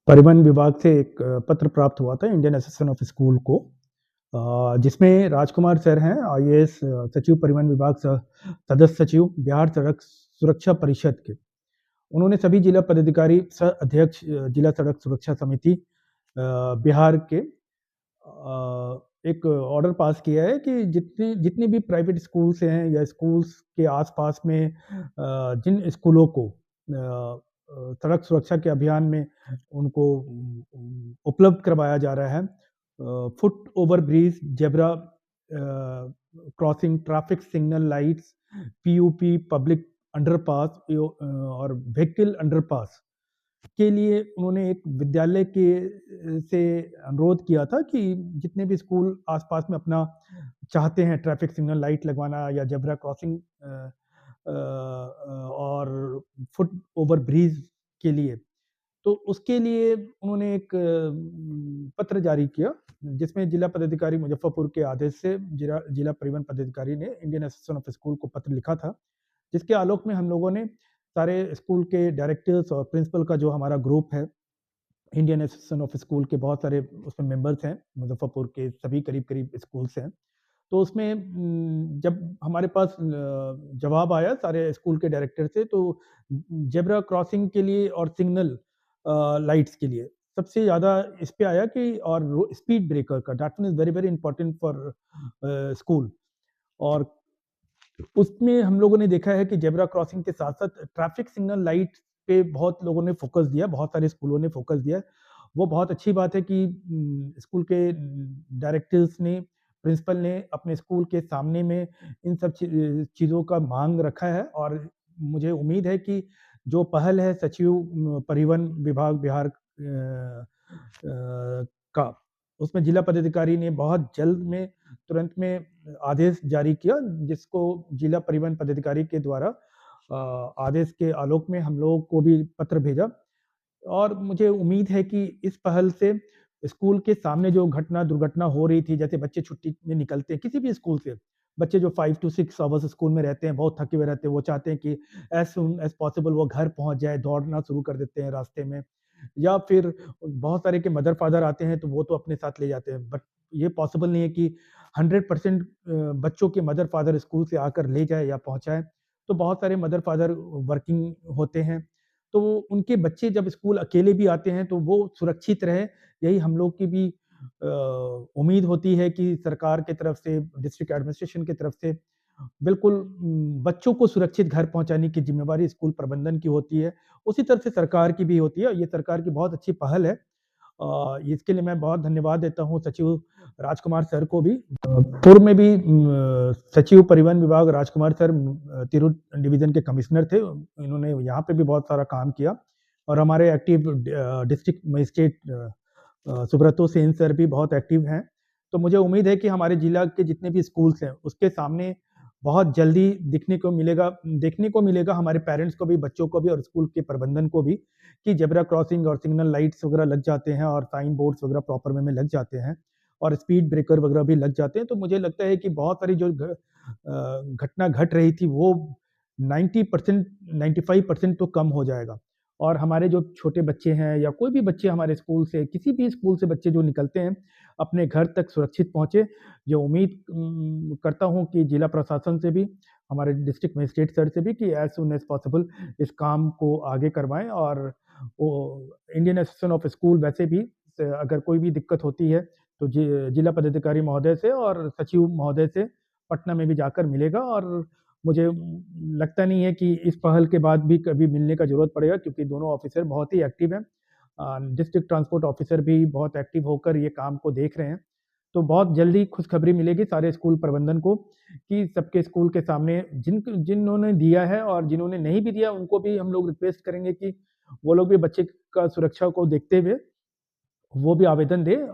परिवहन विभाग से एक पत्र प्राप्त हुआ था इंडियन एसोसिएशन ऑफ स्कूल को, जिसमें राजकुमार सर हैं आईएएस सचिव परिवहन विभाग सदस्य सचिव बिहार सड़क सुरक्षा परिषद के। उन्होंने सभी जिला पदाधिकारी सह अध्यक्ष जिला सड़क सुरक्षा समिति बिहार के एक ऑर्डर पास किया है कि जितने जितने भी प्राइवेट स्कूल्स हैं या स्कूल्स के आसपास में जिन स्कूलों को सड़क सुरक्षा के अभियान में उनको उपलब्ध करवाया जा रहा है foot over bridge, zebra crossing, traffic signal lights, PUP, public underpass और व्हीकल अंडरपास के लिए उन्होंने एक विद्यालय के से अनुरोध किया था कि जितने भी स्कूल आस-पास में अपना चाहते हैं ट्रैफिक सिग्नल लाइट लगवाना या ज़ेब्रा क्रॉसिंग और फुट ओवर ब्रिज के लिए, तो उसके लिए उन्होंने एक पत्र जारी किया, जिसमें जिला पदाधिकारी मुज़फ़्फ़रपुर के आदेश से जिला जिला परिवहन पदाधिकारी ने इंडियन एसोसिएशन ऑफ स्कूल को पत्र लिखा था, जिसके आलोक में हम लोगों ने सारे स्कूल के डायरेक्टर्स और प्रिंसिपल का जो हमारा ग्रुप है, इंडियन एसोसिएशन ऑफ स्कूल के बहुत सारे उसमें मेंबर्स हैं, मुज़फ़्फ़रपुर के सभी करीब-करीब स्कूल्स हैं। तो उसमें जब हमारे पास जवाब आया सारे स्कूल के डायरेक्टर से, तो ज़ेब्रा क्रॉसिंग के लिए और सिग्नल लाइट्स के लिए सबसे ज़्यादा इस पे आया कि और स्पीड ब्रेकर का that one is very very important for school. और उसमें हम लोगों ने देखा है कि ज़ेब्रा क्रॉसिंग के साथ-साथ ट्रैफिक सिग्नल लाइट पे बहुत लोगों ने फ़ोकस दिया, बहुत सारे स्कूलों ने फ़ोकस दिया। वो बहुत अच्छी बात है कि स्कूल के डायरेक्टर्स ने, प्रिंसिपल ने अपने स्कूल के सामने में इन सब चीज़ों का मांग रखा है और मुझे उम्मीद है कि जो पहल है सचिव परिवहन विभाग बिहार का, उसमें जिला पदाधिकारी ने बहुत जल्द में तुरंत में आदेश जारी किया, जिसको जिला परिवहन पदाधिकारी के द्वारा आदेश के आलोक में हम लोगों को भी पत्र भेजा और मुझे उम्मीद है कि इस पहल से स्कूल के सामने जो दुर्घटना हो रही थी, जैसे बच्चे छुट्टी में निकलते हैं किसी भी स्कूल से, बच्चे जो 5 टू 6 आवर्स स्कूल में रहते हैं, बहुत थके हुए रहते हैं, वो चाहते हैं कि एज़ सून एज़ पॉसिबल वो घर पहुँच जाए, दौड़ना शुरू कर देते हैं रास्ते में। या फिर बहुत सारे के मदर-फादर आते हैं, तो वो तो अपने साथ ले जाते हैं, बट ये पॉसिबल नहीं है कि 100% बच्चों के मदर-फादर स्कूल से आकर ले जाए या पहुँचाएँ। तो बहुत सारे मदर-फादर वर्किंग होते हैं, तो उनके बच्चे जब स्कूल अकेले भी आते हैं, तो वो सुरक्षित रहें, यही हम लोग की भी उम्मीद होती है कि सरकार की तरफ से, डिस्ट्रिक्ट एडमिनिस्ट्रेशन की तरफ से बिल्कुल बच्चों को सुरक्षित घर पहुँचाने की ज़िम्मेवारी स्कूल प्रबंधन की होती है, उसी तरह से सरकार की भी होती है और ये सरकार की बहुत अच्छी पहल है। इसके लिए मैं बहुत धन्यवाद देता हूँ सचिव राजकुमार सर को भी। पूर्व में भी सचिव परिवहन विभाग राजकुमार सर तिरहुत डिवीज़न के कमिश्नर थे। इन्होंने यहाँ पे भी बहुत सारा काम किया और हमारे active district magistrate Subrato Sen sir भी बहुत एक्टिव हैं। तो मुझे उम्मीद है कि हमारे जिला के जितने भी स्कूल्स हैं, उसके सामने बहुत जल्दी देखने को मिलेगा हमारे पेरेंट्स को भी, बच्चों को भी और स्कूल के प्रबंधन को भी कि ज़ेब्रा क्रॉसिंग और सिग्नल लाइट्स वगैरह लग जाते हैं और साइन बोर्ड्स वगैरह प्रॉपर वे में लग जाते हैं और स्पीड ब्रेकर वगैरह भी लग जाते हैं। तो मुझे लगता है कि बहुत सारी जो घटना घट रही थी वो 90% 95% तो कम हो जाएगा और हमारे जो छोटे बच्चे हैं या कोई भी बच्चे हमारे स्कूल से, किसी भी स्कूल से बच्चे जो निकलते हैं, अपने घर तक सुरक्षित पहुँचे। ये उम्मीद करता हूँ कि जिला प्रशासन से भी, हमारे डिस्ट्रिक्ट मजिस्ट्रेट सर से भी कि एज़ सून एज़ पॉसिबल इस काम को आगे करवाएँ और वो इंडियन एसोसिएशन ऑफ स्कूल वैसे भी अगर कोई भी दिक्कत होती है, तो जिला पदाधिकारी महोदय से और सचिव महोदय से पटना में भी जाकर मिलेगा और मुझे लगता नहीं है कि इस पहल के बाद भी कभी मिलने का ज़रूरत पड़ेगा क्योंकि दोनों ऑफ़िसर बहुत ही एक्टिव हैं। डिस्ट्रिक्ट ट्रांसपोर्ट ऑफ़िसों भी बहुत एक्टिव होकर ये काम को देख रहे हैं। तो बहुत जल्दी खुशखबरी मिलेगी सारे स्कूल प्रबंधन को कि सबके स्कूल के सामने जिन्होंने दिया है और जिन्होंने नहीं भी दिया उनको भी हम लोग रिक्वेस्ट करेंगे कि वो लोग भी बच्चे का सुरक्षा को देखते हुए वो भी आवेदन दें।